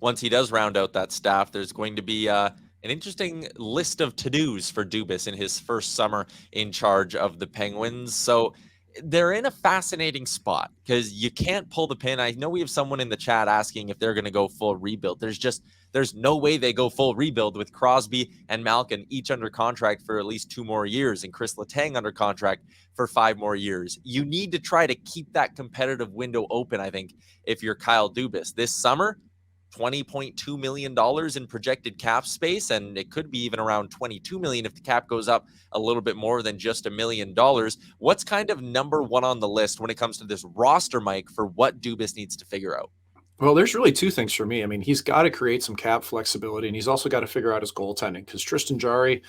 once he does round out that staff, there's going to be an interesting list of to-dos for Dubas in his first summer in charge of the Penguins. So they're in a fascinating spot because you can't pull the pin. I know we have someone in the chat asking if they're going to go full rebuild. There's no way they go full rebuild with Crosby and Malkin each under contract for at least 2 more years and Chris Letang under contract for 5 more years. You need to try to keep that competitive window open, I think, if you're Kyle Dubas. This summer, $20.2 million in projected cap space, and it could be even around $22 million if the cap goes up a little bit more than just $1 million. What's kind of number one on the list when it comes to this roster, Mike, for what Dubas needs to figure out? Well, there's really two things for me. I mean, he's got to create some cap flexibility, and he's also got to figure out his goaltending because Tristan Jarry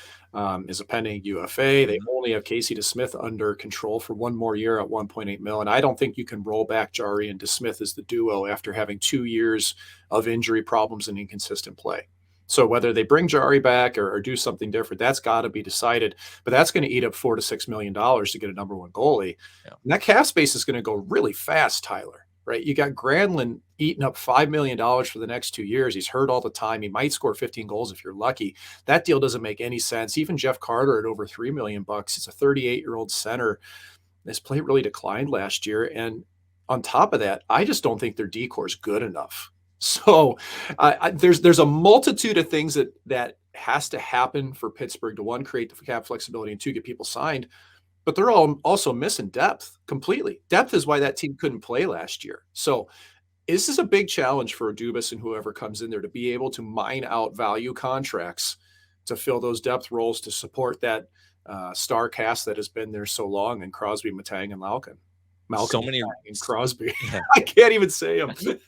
is a pending UFA. They only have Casey DeSmith under control for one more year at 1.8 mil, and I don't think you can roll back Jarry and DeSmith as the duo after having 2 years of injury problems and inconsistent play. So whether they bring Jarry back or do something different, that's got to be decided. But that's going to eat up $4 to $6 million to get a number one goalie. Yeah. And that cap space is going to go really fast, Tyler. Right? You got Granlund eating up $5 million for the next 2 years. He's hurt all the time. He might score 15 goals if you're lucky. That deal doesn't make any sense. Even Jeff Carter at over $3 million. It's a 38-year-old center. His play really declined last year. And on top of that, I just don't think their decor is good enough. So there's a multitude of things that has to happen for Pittsburgh to, one, create the cap flexibility, and two, get people signed. But they're all also missing depth completely. Depth is why that team couldn't play last year. So this is a big challenge for Dubas and whoever comes in there to be able to mine out value contracts to fill those depth roles to support that star cast that has been there so long in Crosby, Matang, and Malkin. So many and Crosby. Yeah. I can't even say them.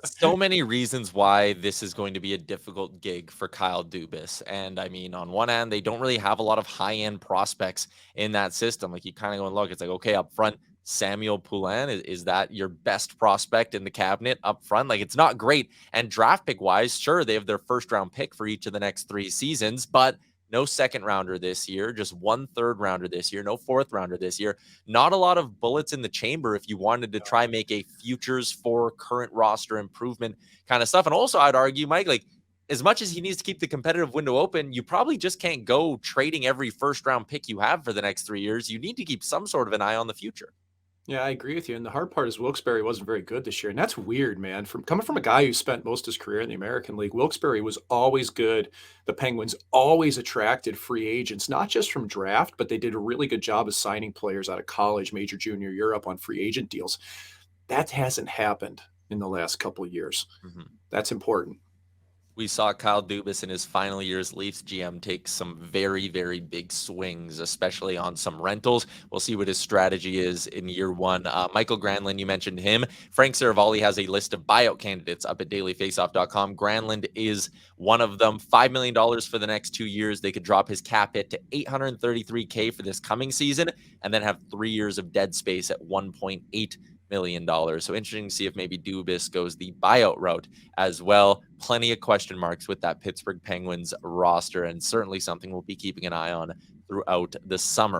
So many reasons why this is going to be a difficult gig for Kyle Dubas. And I mean, on one hand, they don't really have a lot of high-end prospects in that system. Like, you kind of go and look, it's like, okay, up front, Samuel Poulin, is that your best prospect in the cabinet up front? Like, it's not great. And draft pick wise, sure, they have their first round pick for each of the next 3 seasons, but no second rounder this year, just 1 third rounder this year, no 4th rounder this year. Not a lot of bullets in the chamber if you wanted to try make a futures for current roster improvement kind of stuff. And also, I'd argue, Mike, like, as much as he needs to keep the competitive window open, you probably just can't go trading every first round pick you have for the next 3 years. You need to keep some sort of an eye on the future. Yeah, I agree with you. And the hard part is Wilkes-Barre wasn't very good this year. And that's weird, man. Coming from a guy who spent most of his career in the American League, Wilkes-Barre was always good. The Penguins always attracted free agents, not just from draft, but they did a really good job of signing players out of college, major, junior, Europe on free agent deals. That hasn't happened in the last couple of years. That's important. We saw Kyle Dubas in his final year as Leafs GM take some very, very big swings, especially on some rentals. We'll see what his strategy is in year 1. Michael Granlund, you mentioned him. Frank Saravalli has a list of buyout candidates up at dailyfaceoff.com. Granlund is one of them. $5 million for the next 2 years. They could drop his cap hit to $833K for this coming season and then have 3 years of dead space at $1.8 million. So interesting to see if maybe Dubas goes the buyout route as well. Plenty of question marks with that Pittsburgh Penguins roster, and certainly something we'll be keeping an eye on throughout the summer.